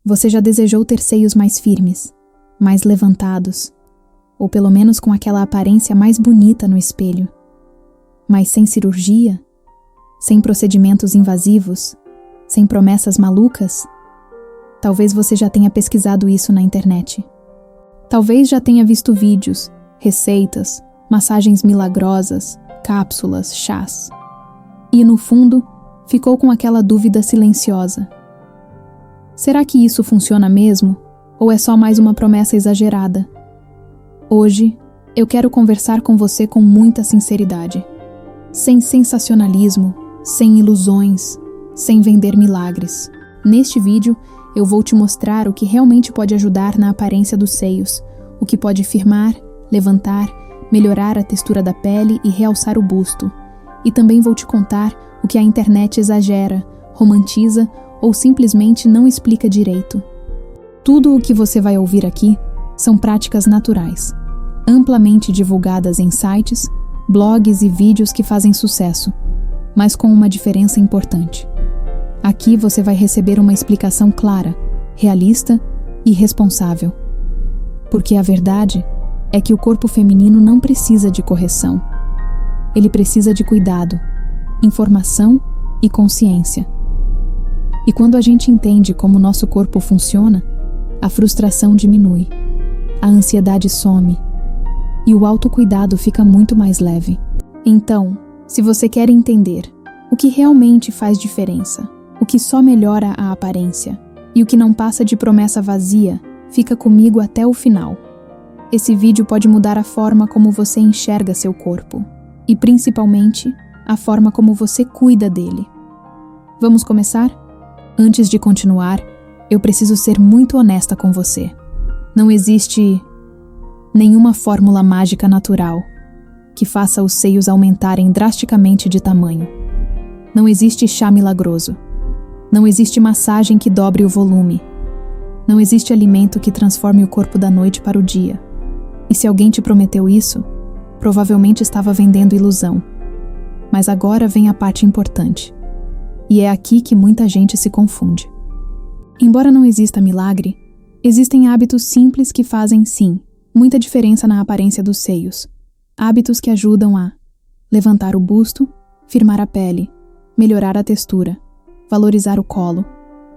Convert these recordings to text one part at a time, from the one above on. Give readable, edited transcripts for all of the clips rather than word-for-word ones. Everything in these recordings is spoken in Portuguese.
Você já desejou ter seios mais firmes, mais levantados, ou pelo menos com aquela aparência mais bonita no espelho, mas sem cirurgia, sem procedimentos invasivos, sem promessas malucas? Talvez você já tenha pesquisado isso na internet. Talvez já tenha visto vídeos, receitas, massagens milagrosas, cápsulas, chás. E, no fundo, ficou com aquela dúvida silenciosa. Será que isso funciona mesmo? Ou é só mais uma promessa exagerada? Hoje, eu quero conversar com você com muita sinceridade. Sem sensacionalismo, sem ilusões, sem vender milagres. Neste vídeo, eu vou te mostrar o que realmente pode ajudar na aparência dos seios, o que pode firmar, levantar, melhorar a textura da pele e realçar o busto. E também vou te contar o que a internet exagera, romantiza ou simplesmente não explica direito. Tudo o que você vai ouvir aqui são práticas naturais, amplamente divulgadas em sites, blogs e vídeos que fazem sucesso, mas com uma diferença importante. Aqui você vai receber uma explicação clara, realista e responsável. Porque a verdade é que o corpo feminino não precisa de correção. Ele precisa de cuidado, informação e consciência. E quando a gente entende como nosso corpo funciona, a frustração diminui, a ansiedade some e o autocuidado fica muito mais leve. Então, se você quer entender o que realmente faz diferença, o que só melhora a aparência e o que não passa de promessa vazia, fica comigo até o final. Esse vídeo pode mudar a forma como você enxerga seu corpo e, principalmente, a forma como você cuida dele. Vamos começar? Antes de continuar, eu preciso ser muito honesta com você. Não existe nenhuma fórmula mágica natural que faça os seios aumentarem drasticamente de tamanho. Não existe chá milagroso. Não existe massagem que dobre o volume. Não existe alimento que transforme o corpo da noite para o dia. E se alguém te prometeu isso, provavelmente estava vendendo ilusão. Mas agora vem a parte importante. E é aqui que muita gente se confunde. Embora não exista milagre, existem hábitos simples que fazem, sim, muita diferença na aparência dos seios. Hábitos que ajudam a levantar o busto, firmar a pele, melhorar a textura, valorizar o colo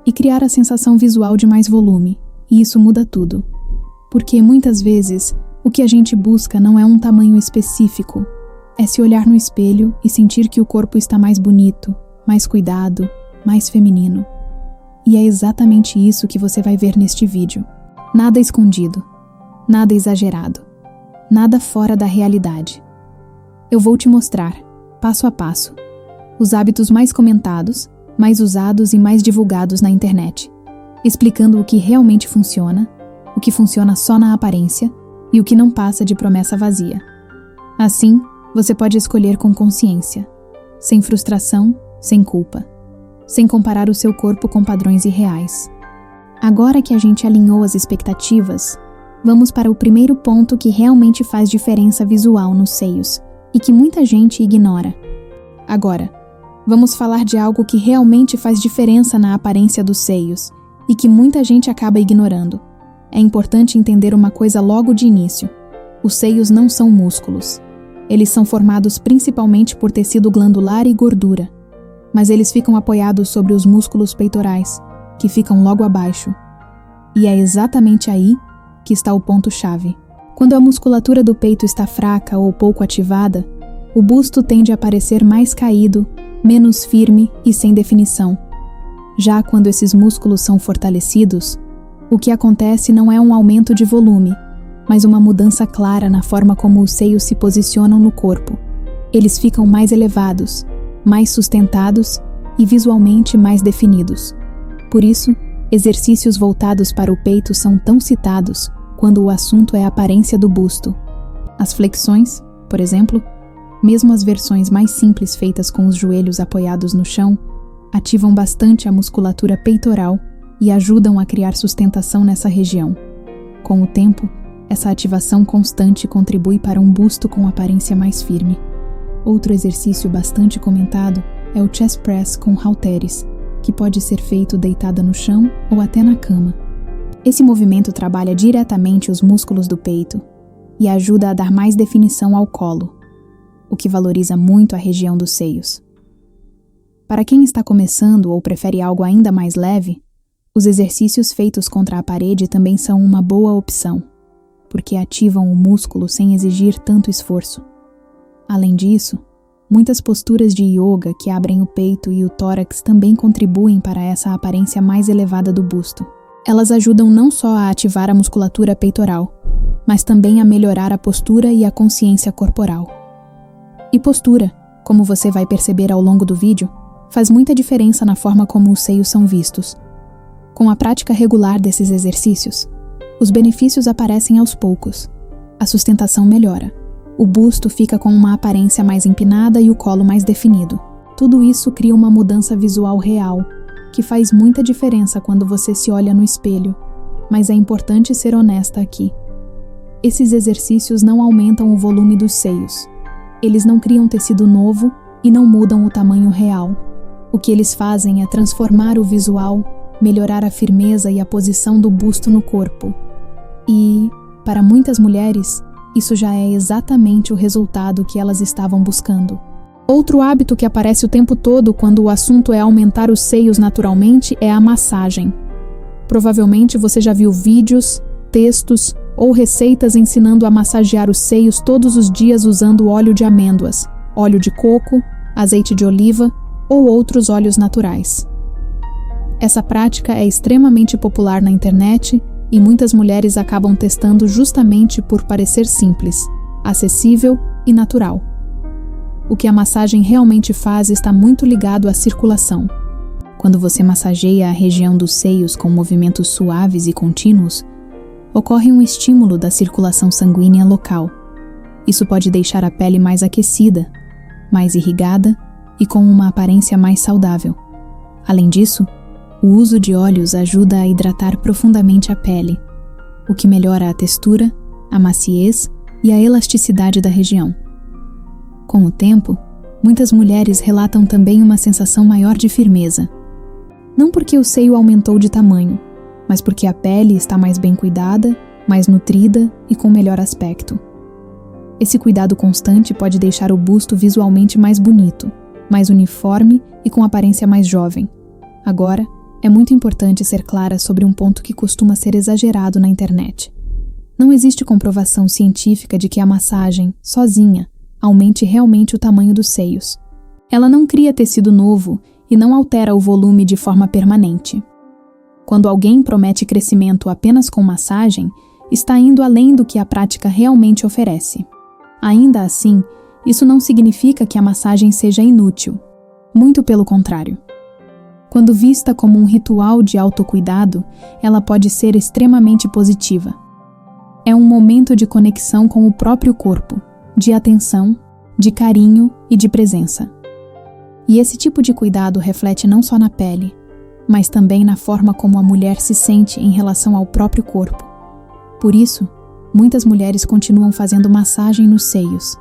e criar a sensação visual de mais volume. E isso muda tudo. Porque, muitas vezes, o que a gente busca não é um tamanho específico. É se olhar no espelho e sentir que o corpo está mais bonito, mais cuidado, mais feminino. E é exatamente isso que você vai ver neste vídeo. Nada escondido, nada exagerado, nada fora da realidade. Eu vou te mostrar, passo a passo, os hábitos mais comentados, mais usados e mais divulgados na internet, explicando o que realmente funciona, o que funciona só na aparência e o que não passa de promessa vazia. Assim, você pode escolher com consciência, sem frustração, sem culpa, sem comparar o seu corpo com padrões irreais. Agora que a gente alinhou as expectativas, vamos para o primeiro ponto que realmente faz diferença visual nos seios e que muita gente ignora. Agora, vamos falar de algo que realmente faz diferença na aparência dos seios e que muita gente acaba ignorando. É importante entender uma coisa logo de início. Os seios não são músculos. Eles são formados principalmente por tecido glandular e gordura, mas eles ficam apoiados sobre os músculos peitorais, que ficam logo abaixo. E é exatamente aí que está o ponto-chave. Quando a musculatura do peito está fraca ou pouco ativada, o busto tende a parecer mais caído, menos firme e sem definição. Já quando esses músculos são fortalecidos, o que acontece não é um aumento de volume, mas uma mudança clara na forma como os seios se posicionam no corpo. Eles ficam mais elevados, mais sustentados e visualmente mais definidos. Por isso, exercícios voltados para o peito são tão citados quando o assunto é a aparência do busto. As flexões, por exemplo, mesmo as versões mais simples feitas com os joelhos apoiados no chão, ativam bastante a musculatura peitoral e ajudam a criar sustentação nessa região. Com o tempo, essa ativação constante contribui para um busto com aparência mais firme. Outro exercício bastante comentado é o chest press com halteres, que pode ser feito deitada no chão ou até na cama. Esse movimento trabalha diretamente os músculos do peito e ajuda a dar mais definição ao colo, o que valoriza muito a região dos seios. Para quem está começando ou prefere algo ainda mais leve, os exercícios feitos contra a parede também são uma boa opção, porque ativam o músculo sem exigir tanto esforço. Além disso, muitas posturas de yoga que abrem o peito e o tórax também contribuem para essa aparência mais elevada do busto. Elas ajudam não só a ativar a musculatura peitoral, mas também a melhorar a postura e a consciência corporal. E postura, como você vai perceber ao longo do vídeo, faz muita diferença na forma como os seios são vistos. Com a prática regular desses exercícios, os benefícios aparecem aos poucos. A sustentação melhora, o busto fica com uma aparência mais empinada e o colo mais definido. Tudo isso cria uma mudança visual real, que faz muita diferença quando você se olha no espelho, mas é importante ser honesta aqui. Esses exercícios não aumentam o volume dos seios. Eles não criam tecido novo e não mudam o tamanho real. O que eles fazem é transformar o visual, melhorar a firmeza e a posição do busto no corpo. E, para muitas mulheres, isso já é exatamente o resultado que elas estavam buscando. Outro hábito que aparece o tempo todo quando o assunto é aumentar os seios naturalmente é a massagem. Provavelmente você já viu vídeos, textos ou receitas ensinando a massagear os seios todos os dias usando óleo de amêndoas, óleo de coco, azeite de oliva ou outros óleos naturais. Essa prática é extremamente popular na internet e muitas mulheres acabam testando justamente por parecer simples, acessível e natural. O que a massagem realmente faz está muito ligado à circulação. Quando você massageia a região dos seios com movimentos suaves e contínuos, ocorre um estímulo da circulação sanguínea local. Isso pode deixar a pele mais aquecida, mais irrigada e com uma aparência mais saudável. Além disso, o uso de óleos ajuda a hidratar profundamente a pele, o que melhora a textura, a maciez e a elasticidade da região. Com o tempo, muitas mulheres relatam também uma sensação maior de firmeza. Não porque o seio aumentou de tamanho, mas porque a pele está mais bem cuidada, mais nutrida e com melhor aspecto. Esse cuidado constante pode deixar o busto visualmente mais bonito, mais uniforme e com aparência mais jovem. Agora, é muito importante ser clara sobre um ponto que costuma ser exagerado na internet. Não existe comprovação científica de que a massagem, sozinha, aumente realmente o tamanho dos seios. Ela não cria tecido novo e não altera o volume de forma permanente. Quando alguém promete crescimento apenas com massagem, está indo além do que a prática realmente oferece. Ainda assim, isso não significa que a massagem seja inútil. Muito pelo contrário. Quando vista como um ritual de autocuidado, ela pode ser extremamente positiva. É um momento de conexão com o próprio corpo, de atenção, de carinho e de presença. E esse tipo de cuidado reflete não só na pele, mas também na forma como a mulher se sente em relação ao próprio corpo. Por isso, muitas mulheres continuam fazendo massagem nos seios,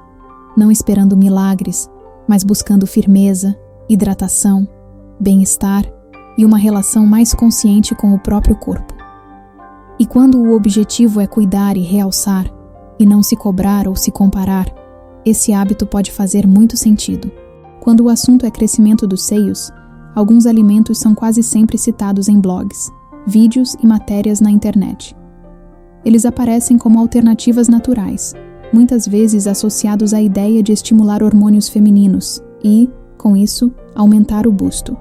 não esperando milagres, mas buscando firmeza, hidratação, bem-estar e uma relação mais consciente com o próprio corpo. E quando o objetivo é cuidar e realçar, e não se cobrar ou se comparar, esse hábito pode fazer muito sentido. Quando o assunto é crescimento dos seios, alguns alimentos são quase sempre citados em blogs, vídeos e matérias na internet. Eles aparecem como alternativas naturais, muitas vezes associados à ideia de estimular hormônios femininos e, com isso, aumentar o busto.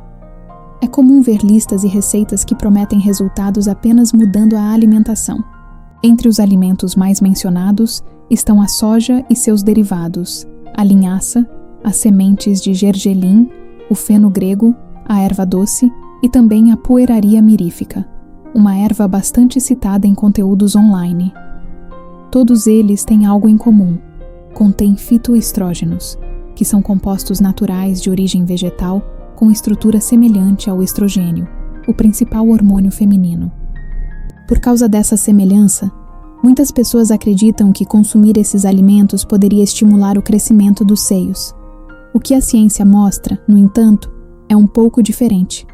É comum ver listas e receitas que prometem resultados apenas mudando a alimentação. Entre os alimentos mais mencionados estão a soja e seus derivados, a linhaça, as sementes de gergelim, o feno grego, a erva doce e também a pueraria mirífica, uma erva bastante citada em conteúdos online. Todos eles têm algo em comum: contêm fitoestrógenos, que são compostos naturais de origem vegetal com estrutura semelhante ao estrogênio, o principal hormônio feminino. Por causa dessa semelhança, muitas pessoas acreditam que consumir esses alimentos poderia estimular o crescimento dos seios. O que a ciência mostra, no entanto, é um pouco diferente.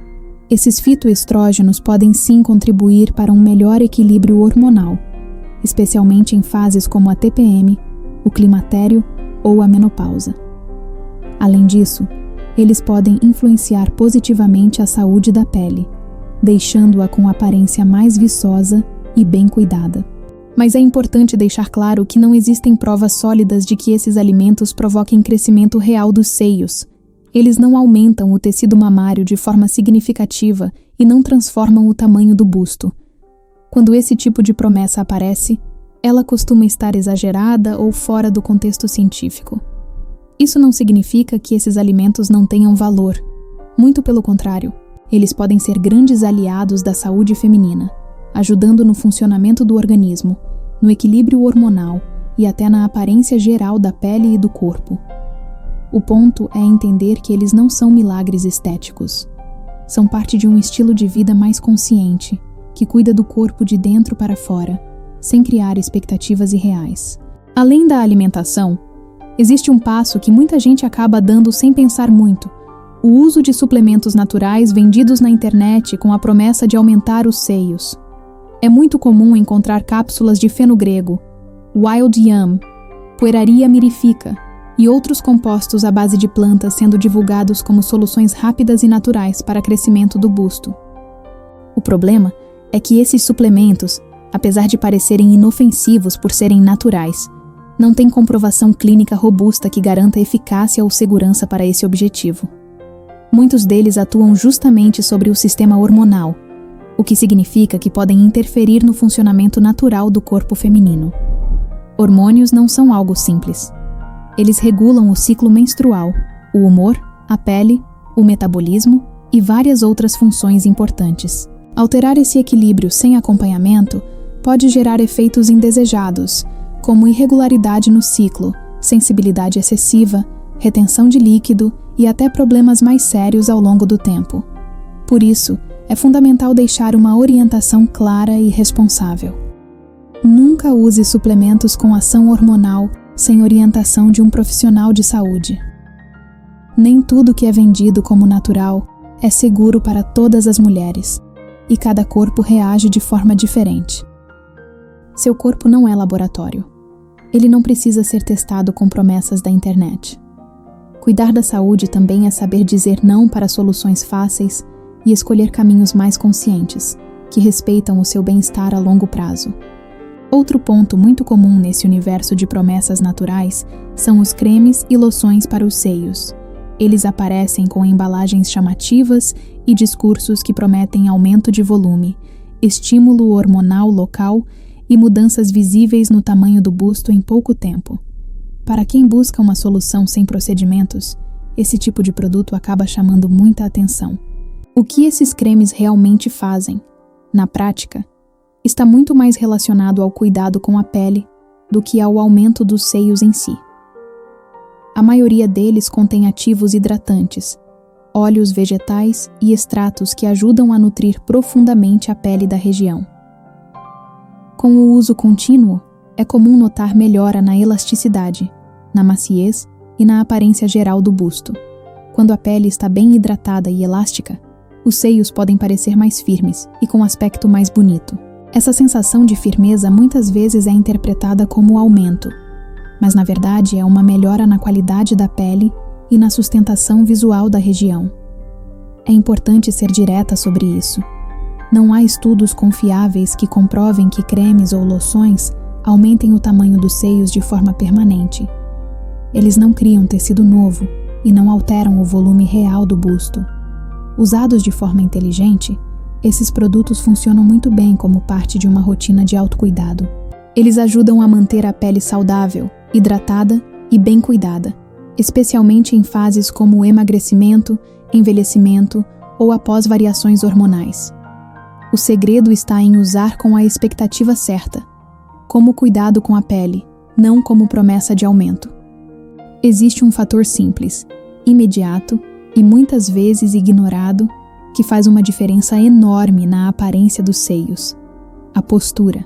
Esses fitoestrógenos podem sim contribuir para um melhor equilíbrio hormonal, especialmente em fases como a TPM, o climatério ou a menopausa. Além disso, eles podem influenciar positivamente a saúde da pele, deixando-a com aparência mais viçosa e bem cuidada. Mas é importante deixar claro que não existem provas sólidas de que esses alimentos provoquem crescimento real dos seios. Eles não aumentam o tecido mamário de forma significativa e não transformam o tamanho do busto. Quando esse tipo de promessa aparece, ela costuma estar exagerada ou fora do contexto científico. Isso não significa que esses alimentos não tenham valor. Muito pelo contrário, eles podem ser grandes aliados da saúde feminina, ajudando no funcionamento do organismo, no equilíbrio hormonal e até na aparência geral da pele e do corpo. O ponto é entender que eles não são milagres estéticos. São parte de um estilo de vida mais consciente, que cuida do corpo de dentro para fora, sem criar expectativas irreais. Além da alimentação, existe um passo que muita gente acaba dando sem pensar muito: o uso de suplementos naturais vendidos na internet com a promessa de aumentar os seios. É muito comum encontrar cápsulas de fenogrego, wild yam, pueraria mirifica e outros compostos à base de plantas sendo divulgados como soluções rápidas e naturais para crescimento do busto. O problema é que esses suplementos, apesar de parecerem inofensivos por serem naturais, não têm comprovação clínica robusta que garanta eficácia ou segurança para esse objetivo. Muitos deles atuam justamente sobre o sistema hormonal, o que significa que podem interferir no funcionamento natural do corpo feminino. Hormônios não são algo simples. Eles regulam o ciclo menstrual, o humor, a pele, o metabolismo e várias outras funções importantes. Alterar esse equilíbrio sem acompanhamento pode gerar efeitos indesejados, como irregularidade no ciclo, sensibilidade excessiva, retenção de líquido e até problemas mais sérios ao longo do tempo. Por isso, é fundamental deixar uma orientação clara e responsável. Nunca use suplementos com ação hormonal sem orientação de um profissional de saúde. Nem tudo que é vendido como natural é seguro para todas as mulheres, e cada corpo reage de forma diferente. Seu corpo não é laboratório. Ele não precisa ser testado com promessas da internet. Cuidar da saúde também é saber dizer não para soluções fáceis e escolher caminhos mais conscientes, que respeitam o seu bem-estar a longo prazo. Outro ponto muito comum nesse universo de promessas naturais são os cremes e loções para os seios. Eles aparecem com embalagens chamativas e discursos que prometem aumento de volume, estímulo hormonal local e mudanças visíveis no tamanho do busto em pouco tempo. Para quem busca uma solução sem procedimentos, esse tipo de produto acaba chamando muita atenção. O que esses cremes realmente fazem, na prática, está muito mais relacionado ao cuidado com a pele do que ao aumento dos seios em si. A maioria deles contém ativos hidratantes, óleos vegetais e extratos que ajudam a nutrir profundamente a pele da região. Com o uso contínuo, é comum notar melhora na elasticidade, na maciez e na aparência geral do busto. Quando a pele está bem hidratada e elástica, os seios podem parecer mais firmes e com aspecto mais bonito. Essa sensação de firmeza muitas vezes é interpretada como aumento, mas na verdade é uma melhora na qualidade da pele e na sustentação visual da região. É importante ser direta sobre isso. Não há estudos confiáveis que comprovem que cremes ou loções aumentem o tamanho dos seios de forma permanente. Eles não criam tecido novo e não alteram o volume real do busto. Usados de forma inteligente, esses produtos funcionam muito bem como parte de uma rotina de autocuidado. Eles ajudam a manter a pele saudável, hidratada e bem cuidada, especialmente em fases como o emagrecimento, envelhecimento ou após variações hormonais. O segredo está em usar com a expectativa certa, como cuidado com a pele, não como promessa de aumento. Existe um fator simples, imediato e muitas vezes ignorado, que faz uma diferença enorme na aparência dos seios: a postura.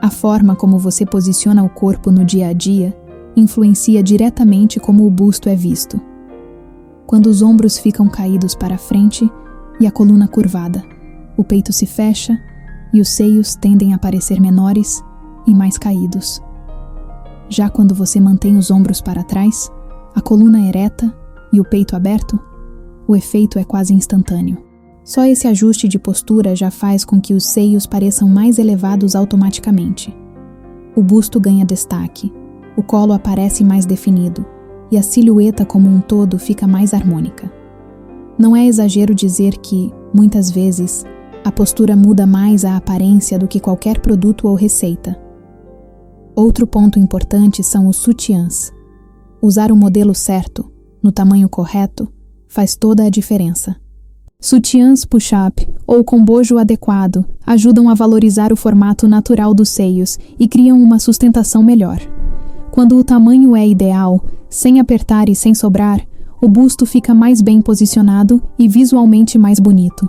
A forma como você posiciona o corpo no dia a dia influencia diretamente como o busto é visto. Quando os ombros ficam caídos para frente, e a coluna curvada. O peito se fecha e os seios tendem a parecer menores e mais caídos. Já quando você mantém os ombros para trás, a coluna ereta e o peito aberto, o efeito é quase instantâneo. Só esse ajuste de postura já faz com que os seios pareçam mais elevados automaticamente. O busto ganha destaque, o colo aparece mais definido e a silhueta como um todo fica mais harmônica. Não é exagero dizer que, muitas vezes, a postura muda mais a aparência do que qualquer produto ou receita. Outro ponto importante são os sutiãs. Usar o modelo certo, no tamanho correto, faz toda a diferença. Sutiãs push-up ou com bojo adequado ajudam a valorizar o formato natural dos seios e criam uma sustentação melhor. Quando o tamanho é ideal, sem apertar e sem sobrar, o busto fica mais bem posicionado e visualmente mais bonito.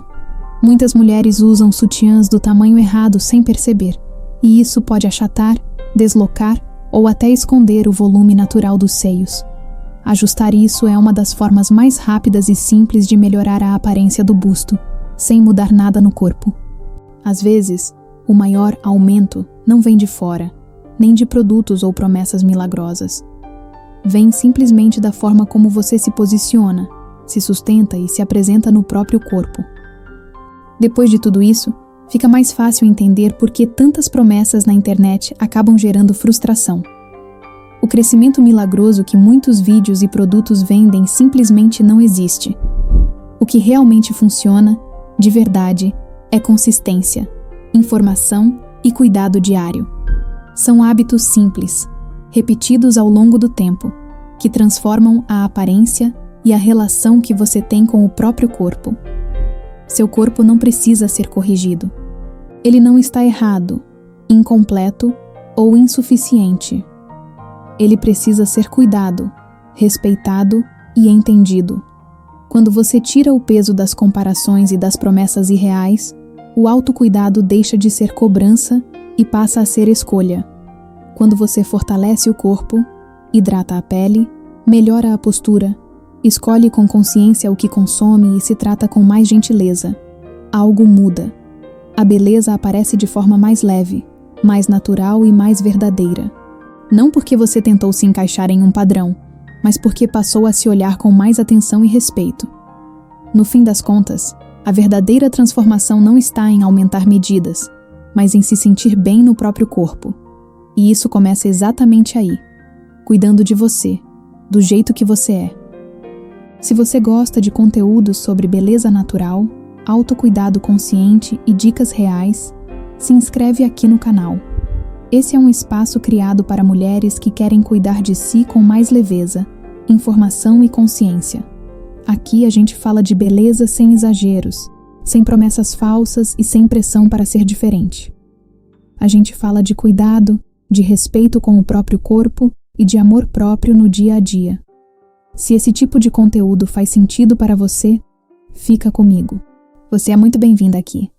Muitas mulheres usam sutiãs do tamanho errado sem perceber, e isso pode achatar, deslocar ou até esconder o volume natural dos seios. Ajustar isso é uma das formas mais rápidas e simples de melhorar a aparência do busto, sem mudar nada no corpo. Às vezes, o maior aumento não vem de fora, nem de produtos ou promessas milagrosas. Vem simplesmente da forma como você se posiciona, se sustenta e se apresenta no próprio corpo. Depois de tudo isso, fica mais fácil entender por que tantas promessas na internet acabam gerando frustração. O crescimento milagroso que muitos vídeos e produtos vendem simplesmente não existe. O que realmente funciona, de verdade, é consistência, informação e cuidado diário. São hábitos simples, repetidos ao longo do tempo, que transformam a aparência e a relação que você tem com o próprio corpo. Seu corpo não precisa ser corrigido. Ele não está errado, incompleto ou insuficiente. Ele precisa ser cuidado, respeitado e entendido. Quando você tira o peso das comparações e das promessas irreais, o autocuidado deixa de ser cobrança e passa a ser escolha. Quando você fortalece o corpo, hidrata a pele, melhora a postura, escolhe com consciência o que consome e se trata com mais gentileza, algo muda. A beleza aparece de forma mais leve, mais natural e mais verdadeira. Não porque você tentou se encaixar em um padrão, mas porque passou a se olhar com mais atenção e respeito. No fim das contas, a verdadeira transformação não está em aumentar medidas, mas em se sentir bem no próprio corpo. E isso começa exatamente aí, cuidando de você, do jeito que você é. Se você gosta de conteúdos sobre beleza natural, autocuidado consciente e dicas reais, se inscreve aqui no canal. Esse é um espaço criado para mulheres que querem cuidar de si com mais leveza, informação e consciência. Aqui a gente fala de beleza sem exageros, sem promessas falsas e sem pressão para ser diferente. A gente fala de cuidado, de respeito com o próprio corpo e de amor próprio no dia a dia. Se esse tipo de conteúdo faz sentido para você, fica comigo. Você é muito bem-vinda aqui.